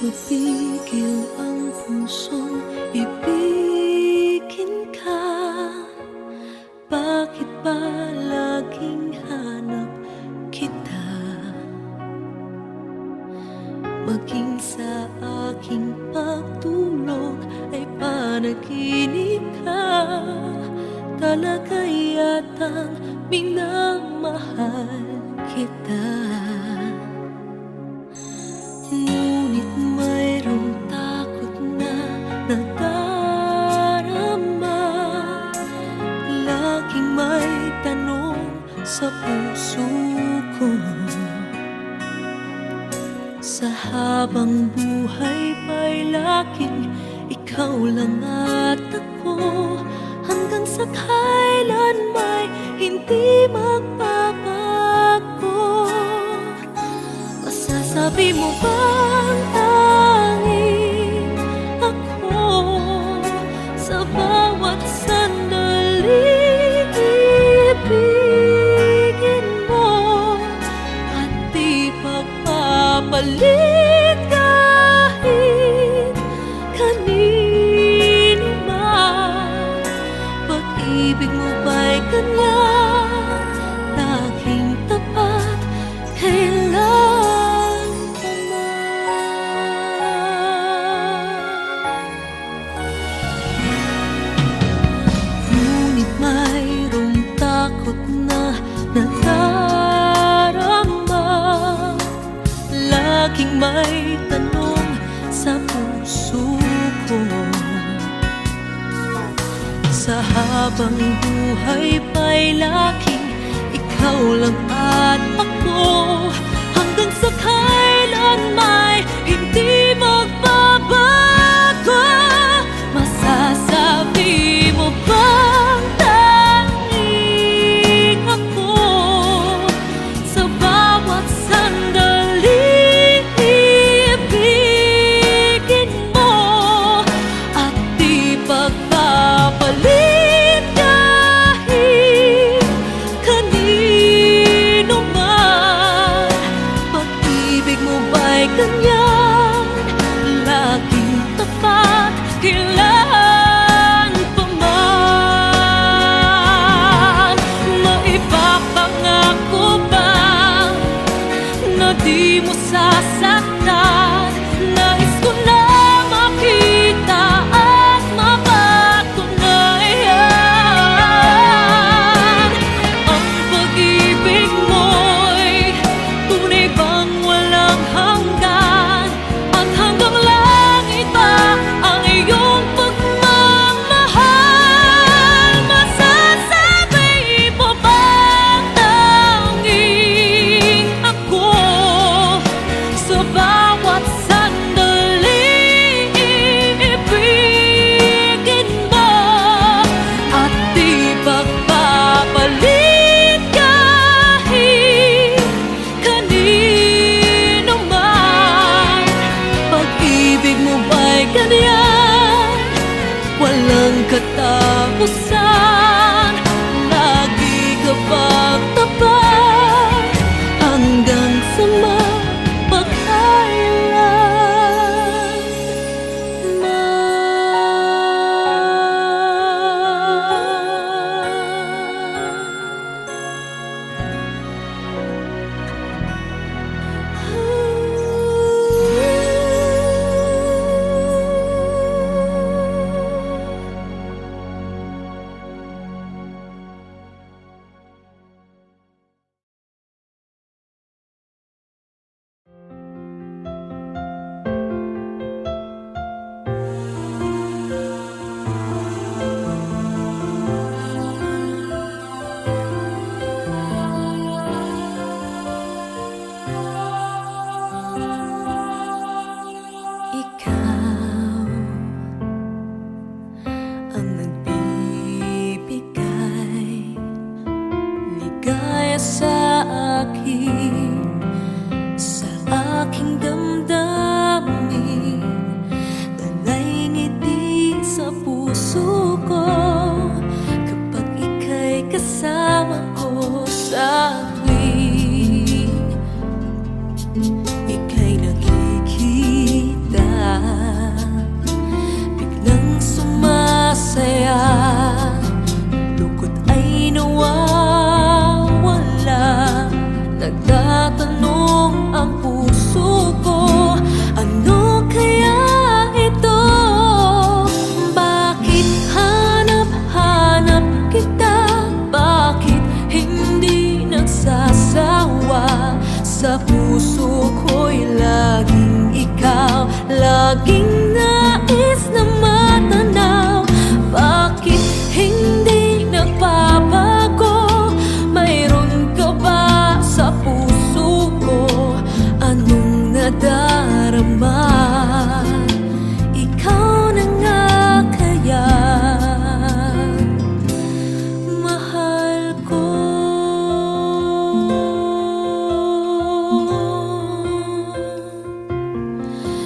mapigil ang pusong ibigin ka. Bakit ba laging hanap kita? Maging sa aking pagtulog ay panaginip ka. Talaga yatang minamahal kita. Ngunit mayroong takot na nadarama. Laging may tanong sa puso ko. Sa habang buhay pa'y laging ikaw lang at ako. Hanggang sa kailan may hindi magbabago. Masasabi mo bang tanging ako sa bawat sandali ibigin mo at di pagpapalit kahit kanino man? Pag-ibig mo ba'y ganyan, laging tapat kailan pa man? Ngunit mayroong takot na nadarama. Laging may tanong sa puso ko. Sa habang buhay pa'y laging ikaw lang at ako. Hanggang sa kailan may hindi magbabago. Masasabi mo bang tanging ako sa bawat sandali ibigin mo at di pagpapalit kahit kanino man? Pag-ibig mo ba'y ganyan, laging tapat kailan pa man? Maipapangako ba na di mo sasaktan? Nais ko na makita at mapatunayan. Ang pag-ibig mo'y tunay bang walang hanggan? At hanggang langit ba ang iyong pagmamahal? Masasabi mo bang tanging ako sa bawat sandali ibigin mo at di pagpapalit kahit kanino man? Pag-ibig mo ba'y ganyan, walang katapusan? Lagi ka bang tapat hanggang sa mapagkailan man? laging nais na matanaw. Bakit hindi nagbabago? Mayroon ka ba sa puso ko? Anong nadarama? Ikaw na nga kaya, mahal ko.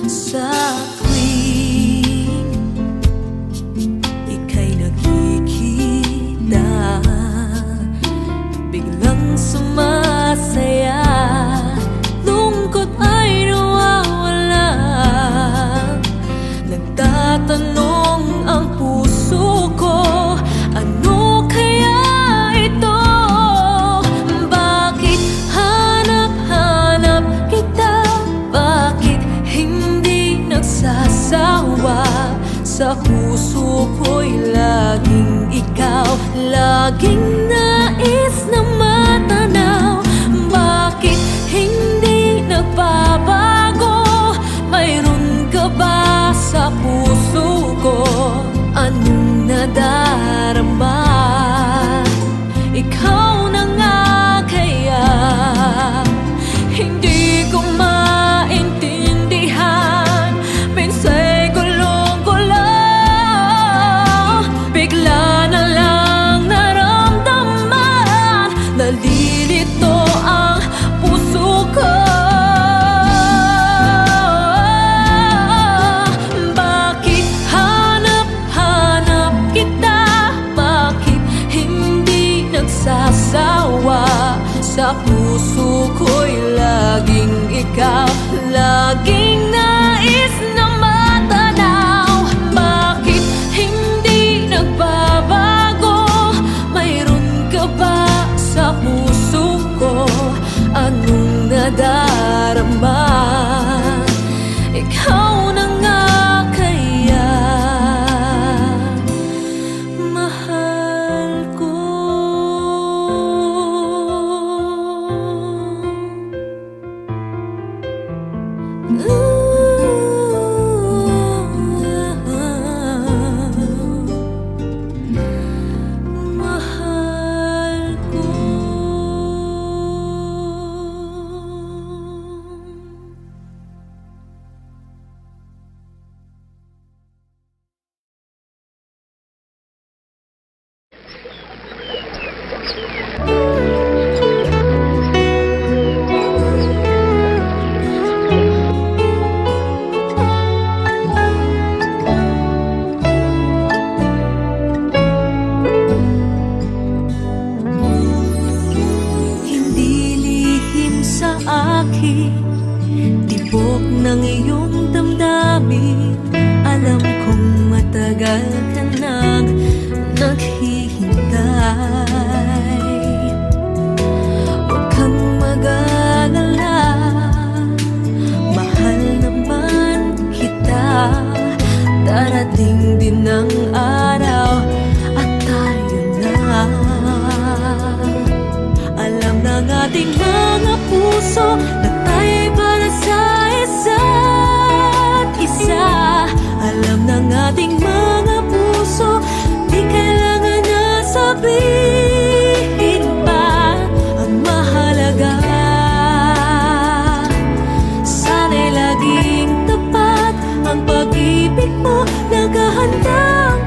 Sa tuwing ika'y nakikita, biglang sumasaya, lungkot ay nawawala. Nagtatanong ang puso ko, ano kaya ito? Bakit hanap-hanap kita? Bakit hindi nagsasawa? Sa puso ko'y laging ikaw, laging nais na matanaw. Bakit hindi nagbabago? Mayroon ka ba sa puso ko? Anong nadarama? Ikaw na nga kaya, hindi ko maintindihan. Minsa'y gulong-gulo, bigla na lang naramdaman. Nalilito ang puso ko. Bakit hanap-hanap kita? Bakit hindi nagsasawa? Sa puso ko'y laging ikaw, laging nais na matanaw. Bakit hindi nagbabago? Mayroon ka ba sa puso ko? Anong nadarama? Ikaw na nga kaya, mahal ko. Mahal ko. Hindi lihim sa akin, tibok ng iyong damdamin. Alam kong matagal ka nang naghihintay. Huwag kang mag-alala, mahal naman kita. Darating din ang araw at tayo na. Alam ng ating mga puso na tayo'y para sa isa't isa. Alam ng ating mga puso, di kailangan na sabihin pa. Ang mahalaga, sana'y laging tapat ang pag-ibig mo, naghahandang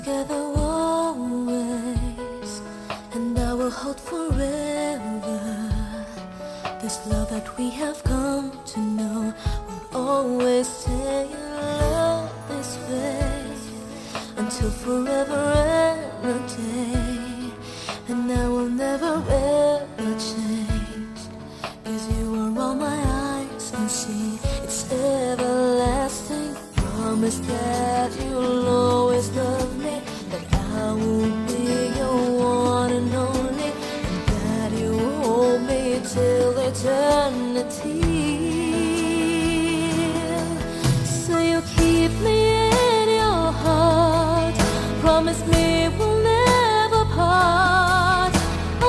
together always, and I will hold forever. This love that we have come to know will always stay in love this way until forever and a day. And I will never ever change, 'cause you are all my eyes can see. It's everlasting. Promise that you'll always love me, that I will be your one and only, and that you hold me till eternity. So you keep me in your heart. Promise me we'll never part.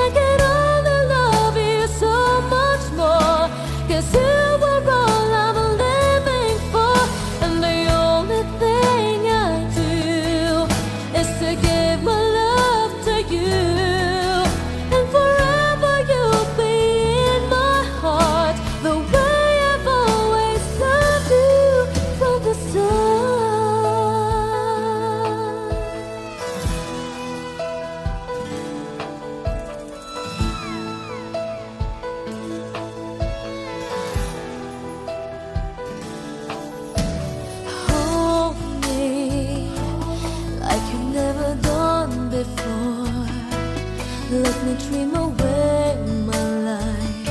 I can only love you so much more, 'cause you are all I'm living for. And the only thing I do is to give my love to you. And forever you'll be in my heart, the way I've always loved you from the start. Hold me like you've never done before. Let me dream away my life.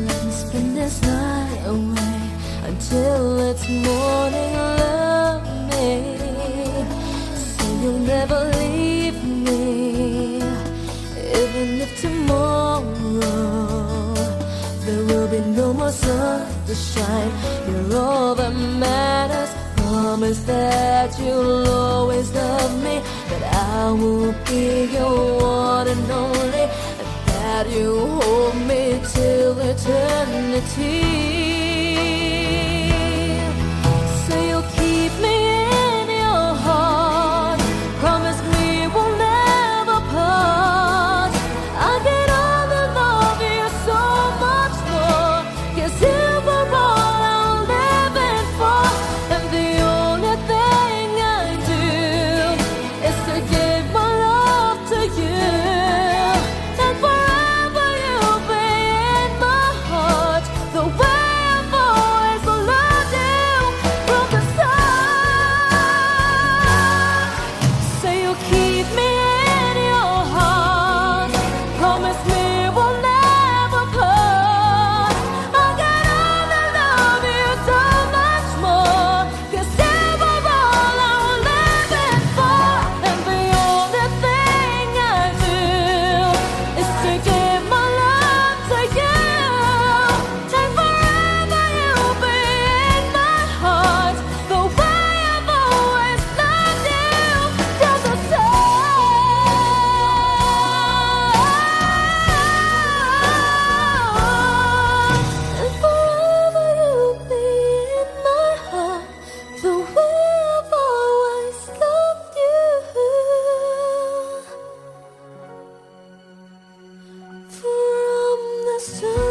Let me spend this night away until it's morning. Love me so you'll never leave me, even if tomorrow there will be no more sun to shine. You're all that matters. Promise that you'll always love me, that I will be your one and only, and that you hold me till eternity. So you'll keep me in your heart. Promise me we'll never part. I can only love you so much more, 'cause you were all I'm living for. And the only thing I do is to give my love to you. And forever you'll be in my heart, the way I've always loved you from the start. Say you'll keep me in your heart. Promise me we'll never part. I can only love you so much more, 'cause you are all I'm living for. And the only thing I do is to give my love to you. And forever you'll be in my heart, the way I've always loved you from the start. And forever you'll be in my heart, the way I've always loved you from the start.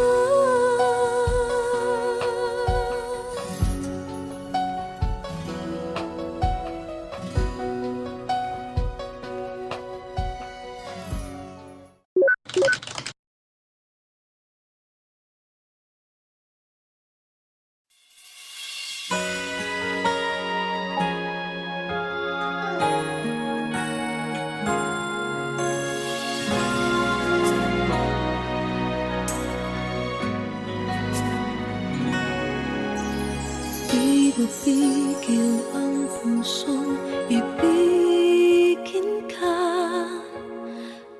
Di mapigil ang pusong ibigin ka.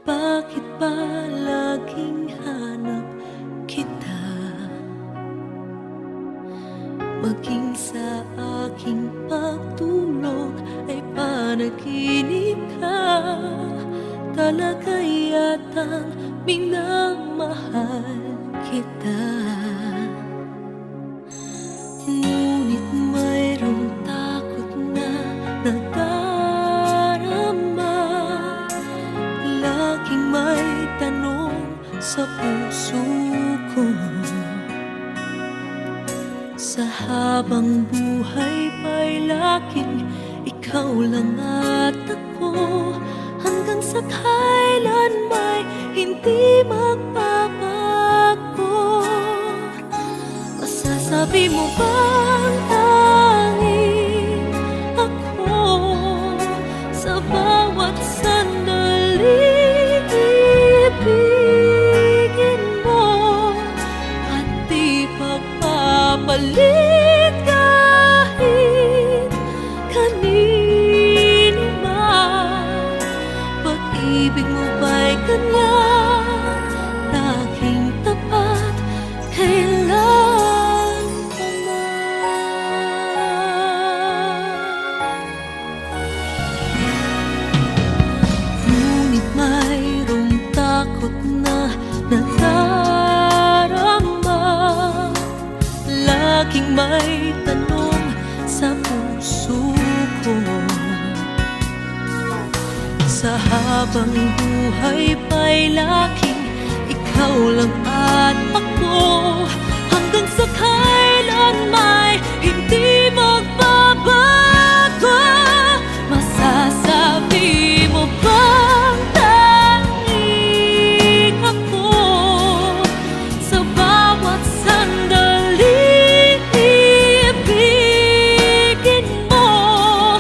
Bakit ba laging hanap kita? Maging sa aking pagtulog ay panaginip ka. Talaga yatang minamahal kita. Ngunit mayroong takot na nadarama. Laging may tanong sa puso ko. Sa habang buhay pa'y laging ikaw ikaw lang at ako, hanggang sa kailan may hindi magbabago. Masasabi mo bang tanging ako sa bawat sandali ibigin mo at di pagpapalit kahit kanino man? Pag-ibig mo ba'y ganyan, laging tapat kailan pa man? Ngunit mayroong takot na nadarama, laging may tanong sa puso ko. Sa habang buhay pa'y laging ikaw lang at ako, hanggang sa kailan may hindi magbabago. Masasabi mo bang tanging ako sa bawat sandali ibigin mo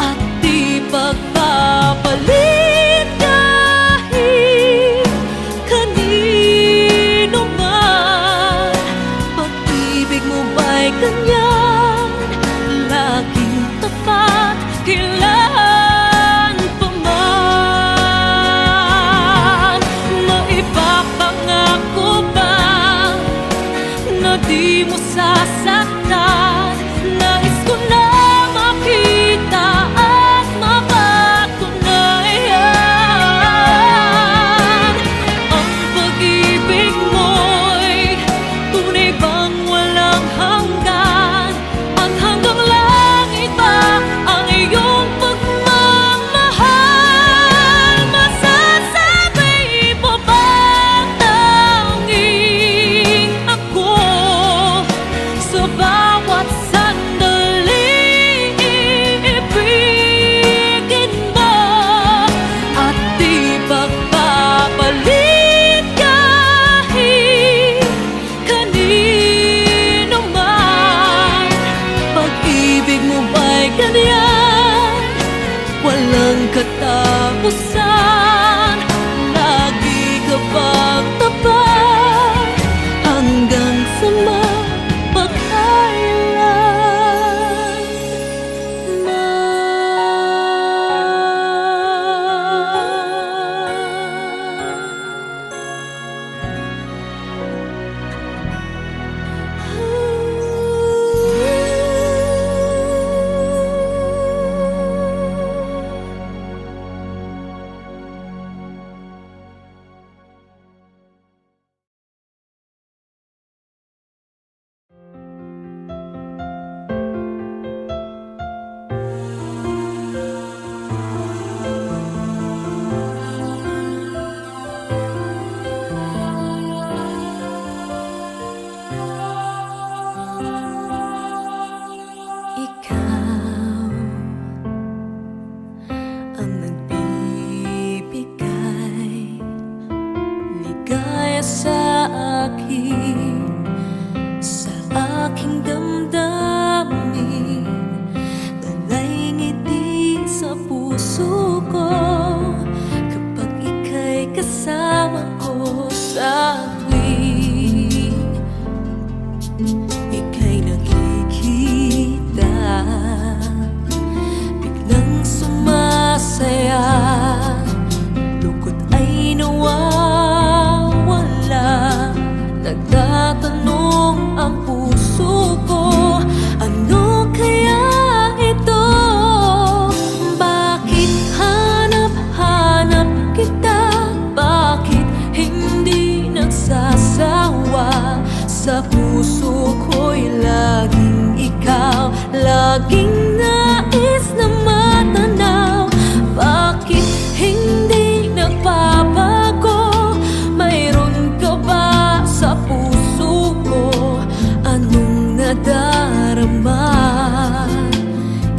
at di pagpapalit kahit kanino man? Pag-ibig mo ba'y ganyan, laging tapat kailan pa man? Maipapangako ba na di mo sasaktan? Nais ko na makita at mapatunayan ang pag-ibig mo'y tunay bang walang hanggan, at hanggang langit ba ang iyong pagmamahal? Masasabi mo bang tanging ako sa bawat sandali ibigin mo at di pagpapalit kahit kanino man? Pag-ibig mo ba'y ganyan, walang katapusan? Lagi ka bang tapat hanggang sa mapagkailan ikaw ang nagbibigay ligaya sa akin, sa aking damdamin, dalay ngiti sa puso ko kapag ika'y kasama ko sa tuwing ika'y nakikita. Biglang sumasaya, lungkot ay nawawala, nagtatanong ang puso ko, ano kaya ito? Bakit hanap-hanap kita? Bakit hindi nagsasawa? Sa puso ko'y laging ikaw, laging nais na matanaw. Bakit hindi nagbabago? Mayroon ka ba sa puso ko? Anong nadarama?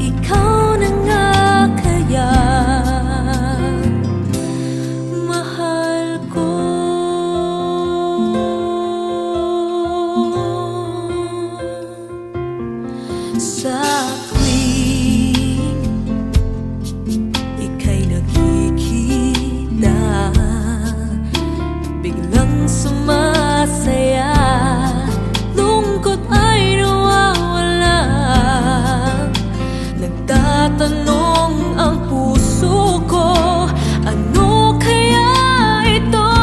Ikaw na nga sa tuwing ika'y nakikita, biglang sumasaya, lungkot ay nawawala. Nagtatanong ang puso ko, ano kaya ito?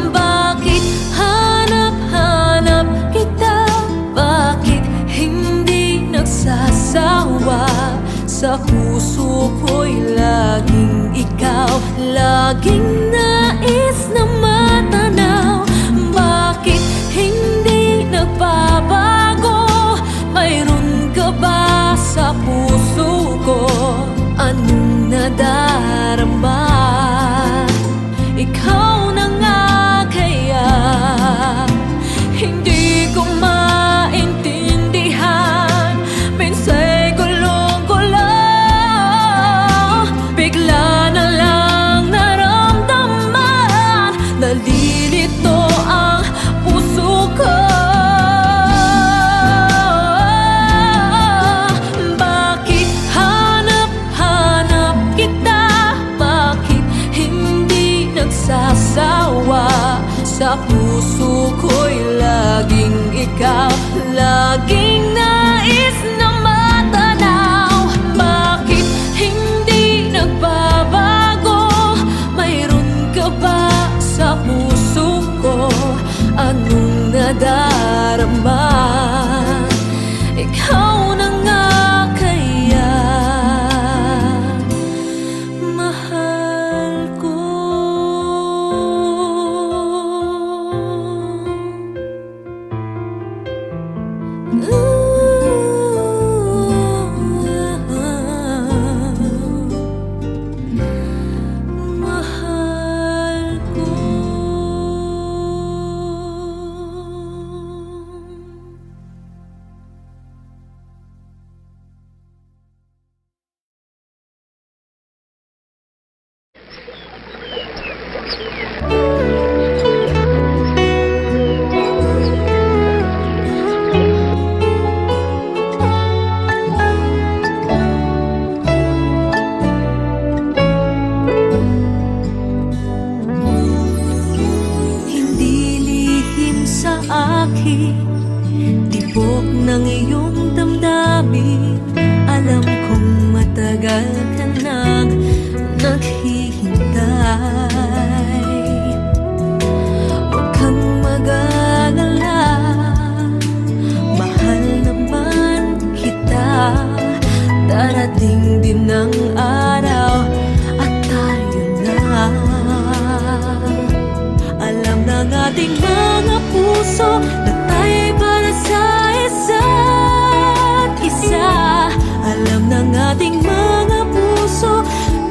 Bakit hanap-hanap kita? Bakit hindi nagsasawa? Sa puso ko'y laging ikaw, laging nais na matanaw. Bakit hindi nagbabago? Mayroon ka ba sa puso ko? Anong nadarama? Ikaw na nga kaya hindi ko maintindihan. Minsa'y gulong-gulo, bigla na lang naramdaman, nalilito ang puso ko. Bakit hanap-hanap kita? Bakit hindi nagsasawa? Sa puso ko'y laging ikaw, laging nais na matanaw. Bakit hindi nagbabago? Mayroon ka ba sa puso ko? Anong nadarama? Ikaw na nga kaya, mahal ko. Mahal ko. Hindi lihim sa akin, tibok ng iyong damdamin. Alam kong matagal ka nang naghihintay. Huwag kang mag-alala, mahal naman kita. Darating din ang araw at tayo na. Alam ng ating mga puso na tayo'y para sa isa't isa. Alam ng ating mga puso,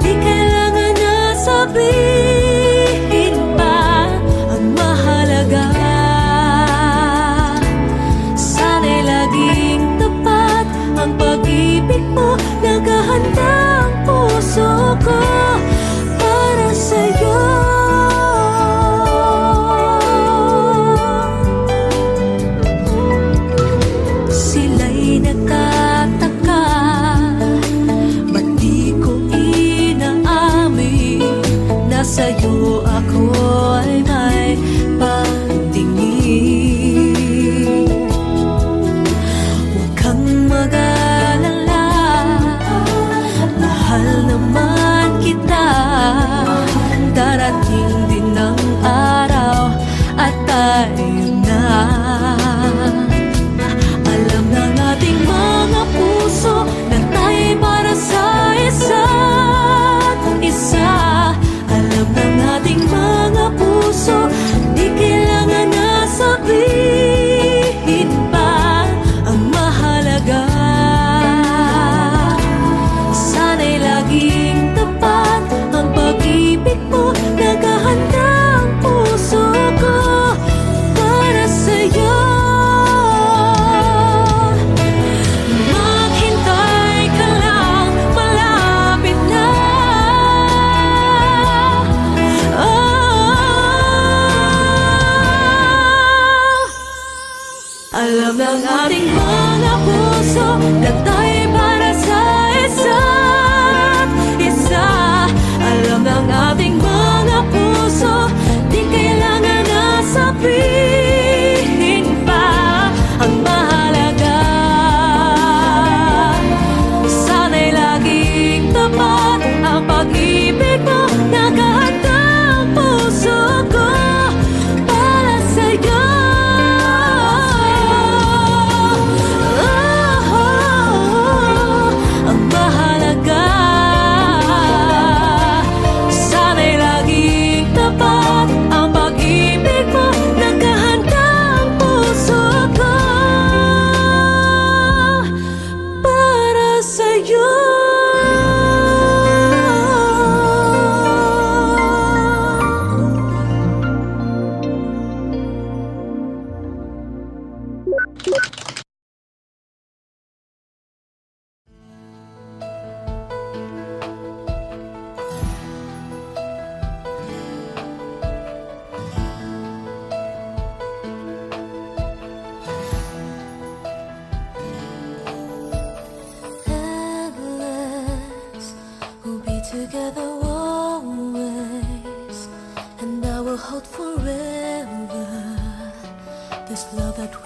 di kailangan na sabihin pa. Ang mahalaga, sana'y laging tapat ang pag-ibig mo. Naghahanda ang puso ko para sa'yo. Sila'y nagtataka, ba't di ko inaamin na sa'yo ako ay may pagtingin. Huwag kang mag-alala, mahal naman kita. Darating din ang araw at tayo na. Alam ng ating mga puso na tayo'y para sa isa't isa. Alam ng ating mga puso, di kailangan na sabihin pa. Ang mahalaga, sana'y laging tapat ang pag-ibig mo. Naghahanda ang puso ko para sa'yo. Maghintay ka lang, malapit na. Alam ng ating mga puso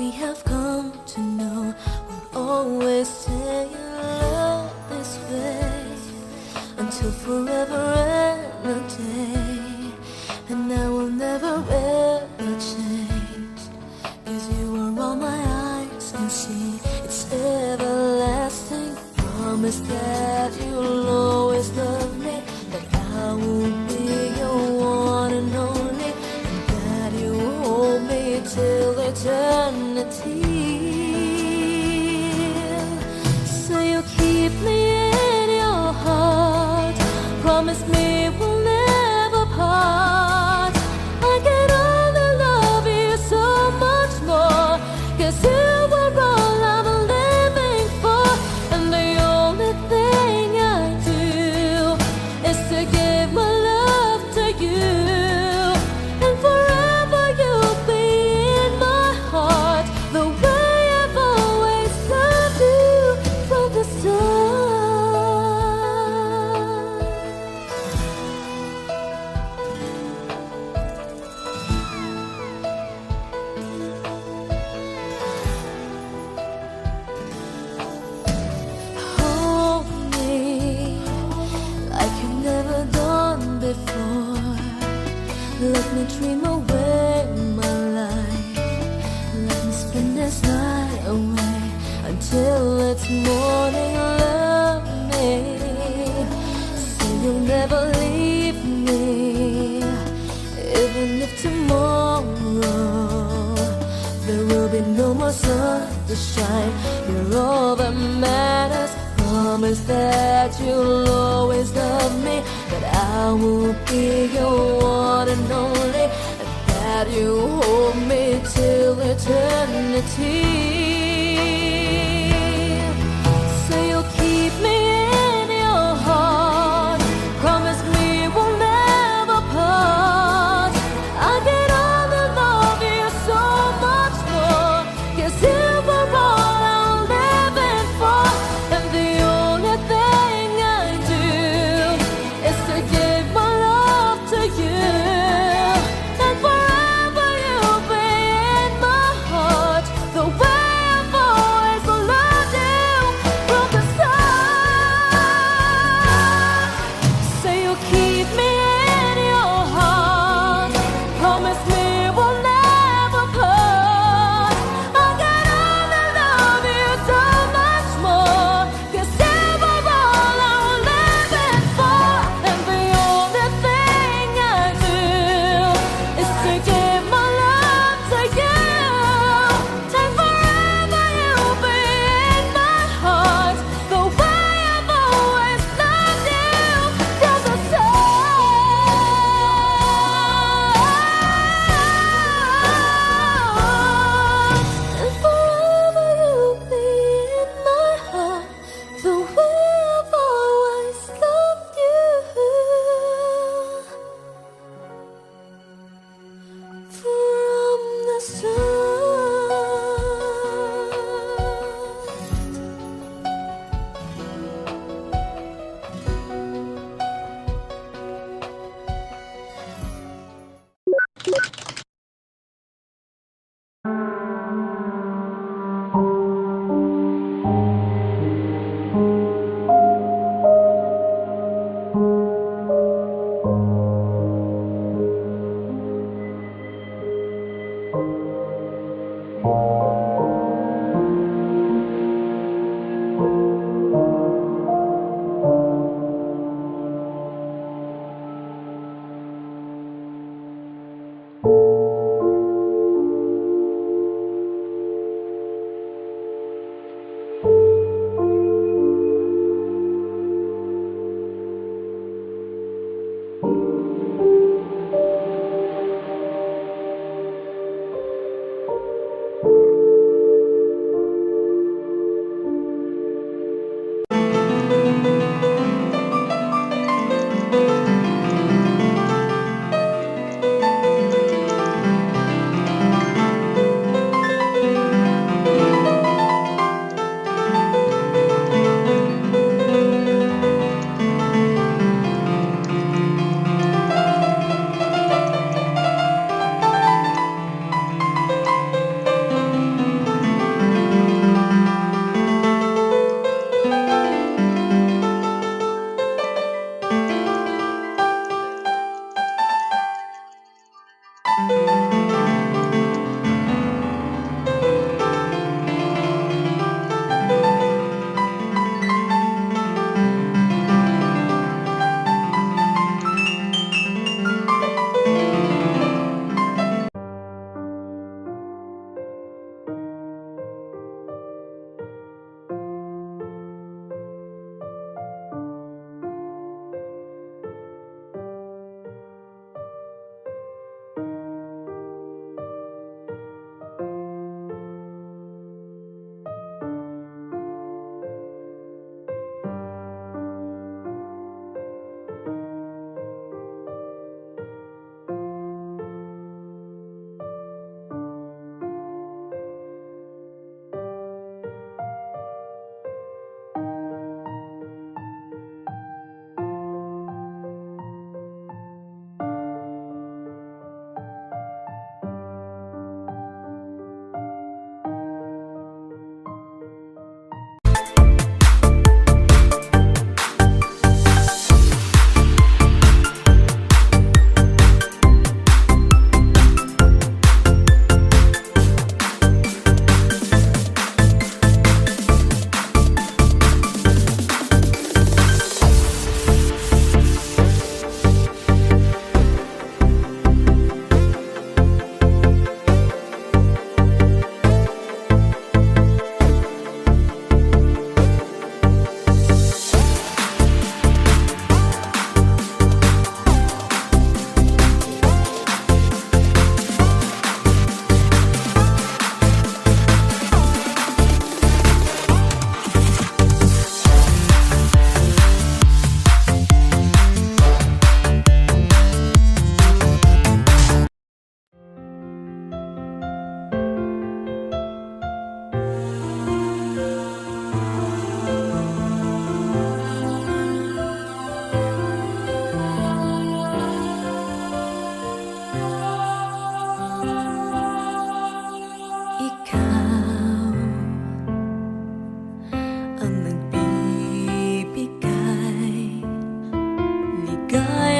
we have come to know, we'll always stay in love this way until forever and a day. And I will never ever change, 'cause you are all my eyes can see. It's everlasting. Promise that you'll always love me, that I will be your one and only, and that you will hold me till eternity. So you keep me in your heart. Promise me we'll never part. I can only love you so much more, 'cause you are all I'm living for. And the only thing I do is to give my love to you. And forever you'll be in my heart, the way I've always loved you from the start. Hold me like you've never done before. Let me dream away my life. Let me spend this night away until it's morning. Love me, say you'll never leave me, even if tomorrow there will be no more sun to shine. You're all that matters. Promise that you'll always love me, that I will be your one and only, and that you hold me till eternity. So you'll keep me in your heart. Promise me we'll never part. I can only love you so much more, 'cause you are all I'm living for. And the only thing I do is to give my love to you. And forever you'll be in my heart, the way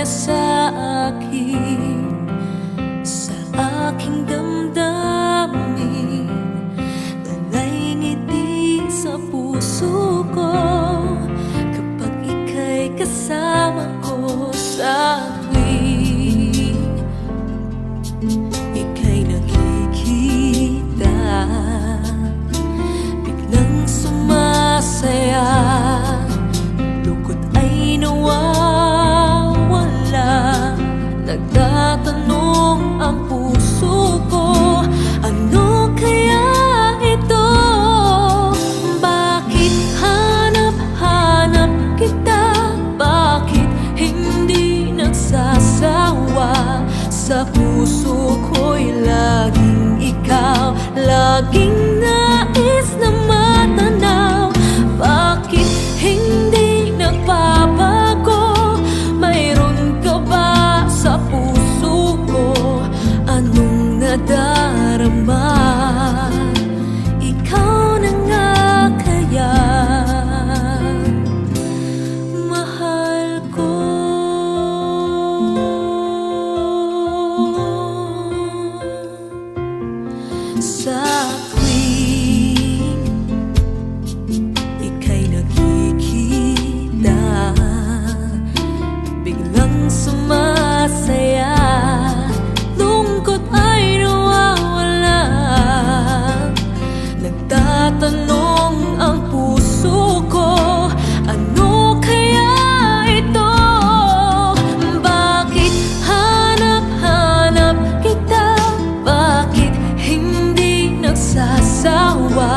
sa akin, sa aking damdamin. Talay ngiti sa puso ko kapag ika'y kasama ko sa tuwing ika'y nakikita. Biglang sumasaya, lungkot ay nawawala. Nagtatanong ang puso ko, ano kaya ito? Bakit hanap-hanap kita? Bakit hindi nagsasawa? Sa puso ko'y laging ikaw, laging nais na matanaw. Bakit hindi nagbabago? Mayroon ka ba sa puso ko? Anong nadarama? Ikaw na nga kaya mahal ko. Sa tuwing ika'y nakikita, biglang sumasaya, lungkot ay nawawala. Nagtatanong ang puso ko, ano kaya ito? Bakit hanap-hanap kita? Bakit hindi nagsasawa?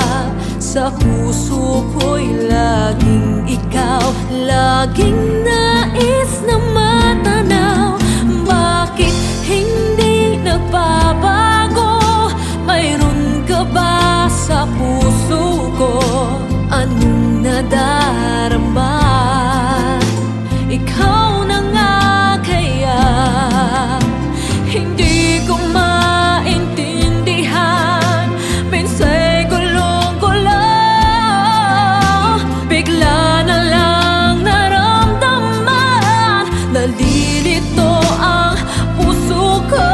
Sa puso ko'y laging ikaw, laging nais na matanaw. Bakit hindi nagbabago? Mayroon ka ba sa puso ko? Anong nadarama? Ikaw na nga kaya hindi ko maintindihan. Minsa'y gulong-gulo, bigla na lang naramdaman. Nalilito ang puso ko.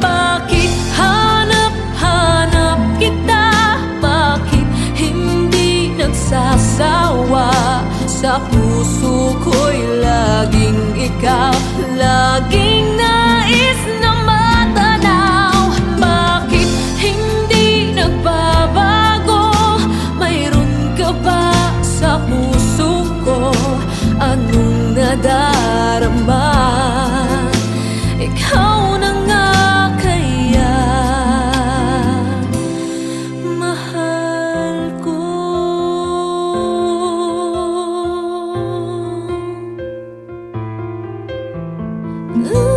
Bakit hanap-hanap kita? Bakit hindi nagsasawa? Sa puso ko'y laging ikaw, laging nais na matanaw. Bakit hindi nagbabago? Mayroon ka ba sa puso ko? Anong nadarama? Ikaw na nga kaya mahal ko. Ooh.